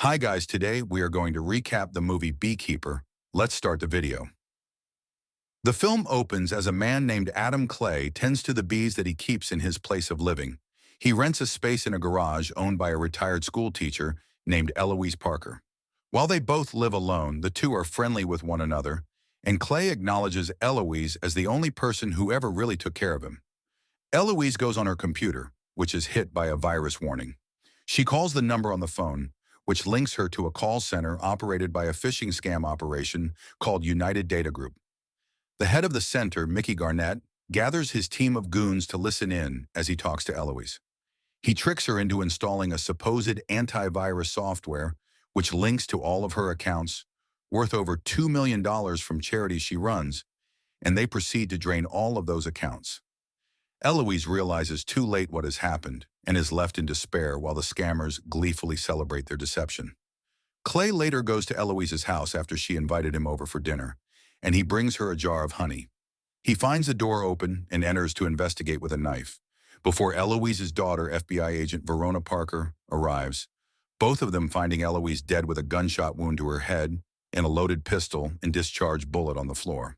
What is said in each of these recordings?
Hi guys, today we are going to recap the movie Beekeeper. Let's start the video. The film opens as a man named Adam Clay tends to the bees that he keeps in his place of living. He rents a space in a garage owned by a retired school teacher named Eloise Parker. While they both live alone, the two are friendly with one another, and Clay acknowledges Eloise as the only person who ever really took care of him. Eloise goes on her computer, which is hit by a virus warning. She calls the number on the phone, which links her to a call center operated by a phishing scam operation called United Data Group. The head of the center, Mickey Garnett, gathers his team of goons to listen in as he talks to Eloise. He tricks her into installing a supposed antivirus software, which links to all of her accounts, worth over $2 million from charities she runs, and they proceed to drain all of those accounts. Eloise realizes too late what has happened and is left in despair while the scammers gleefully celebrate their deception. Clay later goes to Eloise's house after she invited him over for dinner, and he brings her a jar of honey. He finds the door open and enters to investigate with a knife. Before Eloise's daughter, FBI agent Verona Parker, arrives, both of them finding Eloise dead with a gunshot wound to her head and a loaded pistol and discharged bullet on the floor.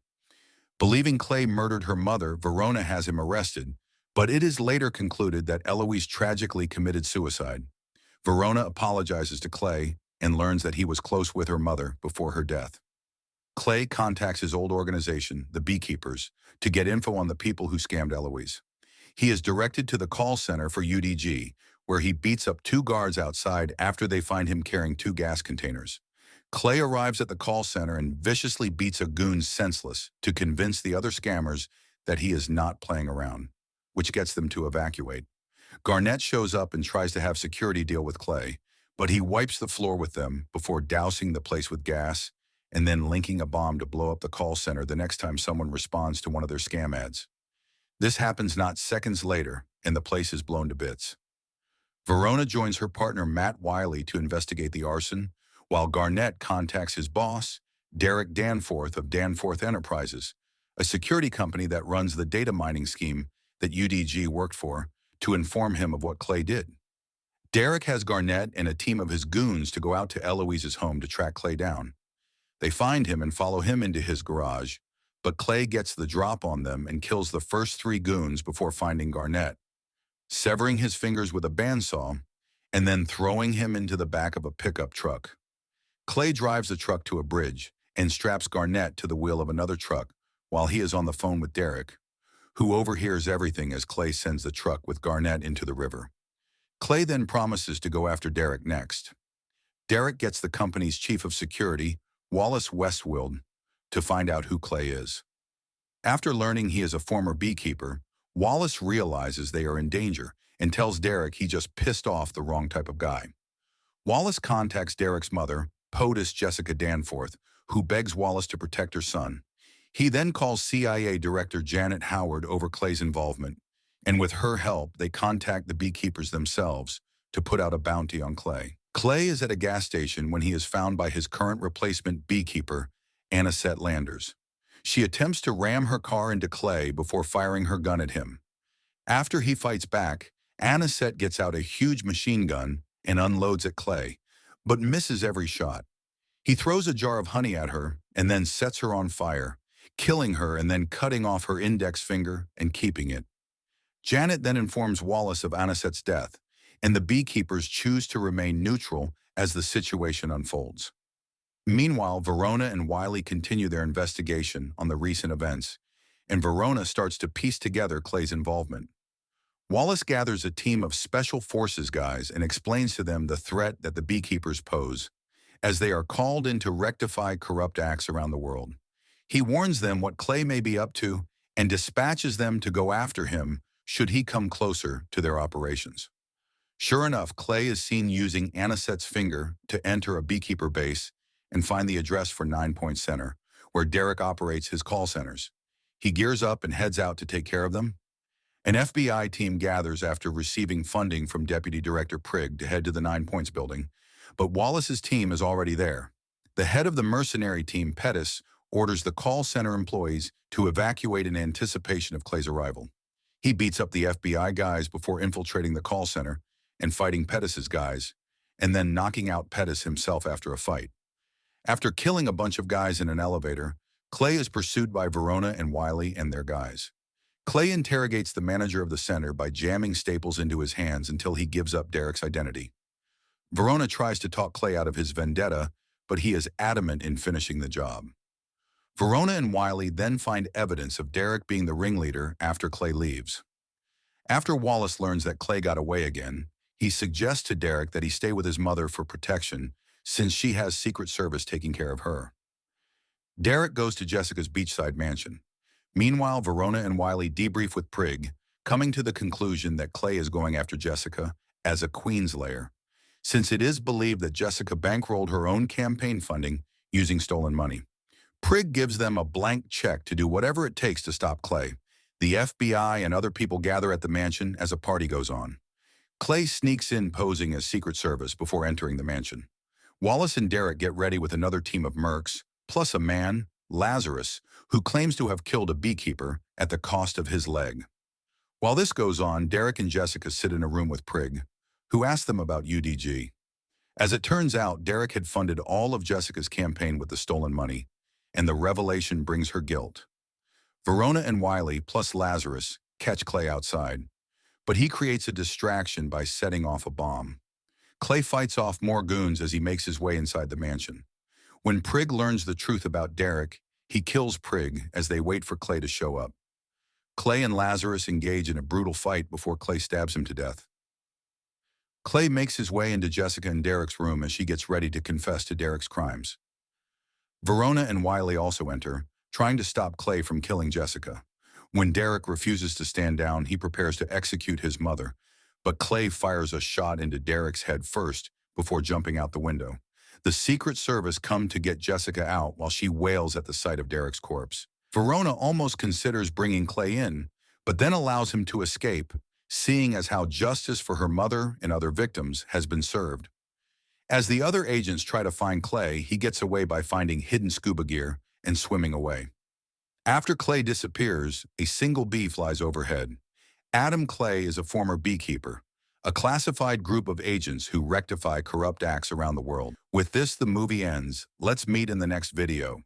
Believing Clay murdered her mother, Verona has him arrested, but it is later concluded that Eloise tragically committed suicide. Verona apologizes to Clay and learns that he was close with her mother before her death. Clay contacts his old organization, the Beekeepers, to get info on the people who scammed Eloise. He is directed to the call center for UDG, where he beats up two guards outside after they find him carrying two gas containers. Clay arrives at the call center and viciously beats a goon senseless to convince the other scammers that he is not playing around, which gets them to evacuate. Garnett shows up and tries to have security deal with Clay, but he wipes the floor with them before dousing the place with gas and then linking a bomb to blow up the call center the next time someone responds to one of their scam ads. This happens not seconds later, and the place is blown to bits. Verona joins her partner Matt Wiley to investigate the arson, while Garnett contacts his boss, Derek Danforth of Danforth Enterprises, a security company that runs the data mining scheme that UDG worked for, to inform him of what Clay did. Derek has Garnett and a team of his goons to go out to Eloise's home to track Clay down. They find him and follow him into his garage, but Clay gets the drop on them and kills the first three goons before finding Garnett, severing his fingers with a bandsaw, and then throwing him into the back of a pickup truck. Clay drives the truck to a bridge and straps Garnett to the wheel of another truck while he is on the phone with Derek, who overhears everything as Clay sends the truck with Garnett into the river. Clay then promises to go after Derek next. Derek gets the company's chief of security, Wallace Westfield, to find out who Clay is. After learning he is a former beekeeper, Wallace realizes they are in danger and tells Derek he just pissed off the wrong type of guy. Wallace contacts Derek's mother, POTUS Jessica Danforth, who begs Wallace to protect her son. He then calls CIA Director Janet Howard over Clay's involvement, and with her help, they contact the Beekeepers themselves to put out a bounty on Clay. Clay is at a gas station when he is found by his current replacement Beekeeper, Anisette Landers. She attempts to ram her car into Clay before firing her gun at him. After he fights back, Anisette gets out a huge machine gun and unloads at Clay, but misses every shot. He throws a jar of honey at her and then sets her on fire, killing her and then cutting off her index finger and keeping it. Janet then informs Wallace of Anisette's death, and the Beekeepers choose to remain neutral as the situation unfolds. Meanwhile, Verona and Wiley continue their investigation on the recent events, and Verona starts to piece together Clay's involvement. Wallace gathers a team of Special Forces guys and explains to them the threat that the Beekeepers pose, as they are called in to rectify corrupt acts around the world. He warns them what Clay may be up to and dispatches them to go after him should he come closer to their operations. Sure enough, Clay is seen using Anisette's finger to enter a Beekeeper base and find the address for 9 Point Center, where Derek operates his call centers. He gears up and heads out to take care of them. An FBI team gathers after receiving funding from Deputy Director Prigg to head to the 9 Points building, but Wallace's team is already there. The head of the mercenary team, Pettis, orders the call center employees to evacuate in anticipation of Clay's arrival. He beats up the FBI guys before infiltrating the call center and fighting Pettis's guys, and then knocking out Pettis himself after a fight. After killing a bunch of guys in an elevator, Clay is pursued by Verona and Wiley and their guys. Clay interrogates the manager of the center by jamming staples into his hands until he gives up Derek's identity. Verona tries to talk Clay out of his vendetta, but he is adamant in finishing the job. Verona and Wiley then find evidence of Derek being the ringleader after Clay leaves. After Wallace learns that Clay got away again, he suggests to Derek that he stay with his mother for protection since she has Secret Service taking care of her. Derek goes to Jessica's beachside mansion. Meanwhile, Verona and Wiley debrief with Prig, coming to the conclusion that Clay is going after Jessica as a Queenslayer, since it is believed that Jessica bankrolled her own campaign funding using stolen money. Prig gives them a blank check to do whatever it takes to stop Clay. The FBI and other people gather at the mansion as a party goes on. Clay sneaks in posing as Secret Service before entering the mansion. Wallace and Derek get ready with another team of mercs, plus a man, Lazarus, who claims to have killed a beekeeper at the cost of his leg. While this goes on, Derek and Jessica sit in a room with Prig, who asks them about UDG. As it turns out, Derek had funded all of Jessica's campaign with the stolen money, and the revelation brings her guilt. Verona and Wiley, plus Lazarus, catch Clay outside, but he creates a distraction by setting off a bomb. Clay fights off more goons as he makes his way inside the mansion. When Prig learns the truth about Derek, he kills Prig as they wait for Clay to show up. Clay and Lazarus engage in a brutal fight before Clay stabs him to death. Clay makes his way into Jessica and Derek's room as she gets ready to confess to Derek's crimes. Verona and Wiley also enter, trying to stop Clay from killing Jessica. When Derek refuses to stand down, he prepares to execute his mother, but Clay fires a shot into Derek's head first before jumping out the window. The Secret Service come to get Jessica out while she wails at the sight of Derek's corpse. Verona almost considers bringing Clay in, but then allows him to escape, seeing as how justice for her mother and other victims has been served. As the other agents try to find Clay, he gets away by finding hidden scuba gear and swimming away. After Clay disappears, a single bee flies overhead. Adam Clay is a former beekeeper, a classified group of agents who rectify corrupt acts around the world. With this, the movie ends. Let's meet in the next video.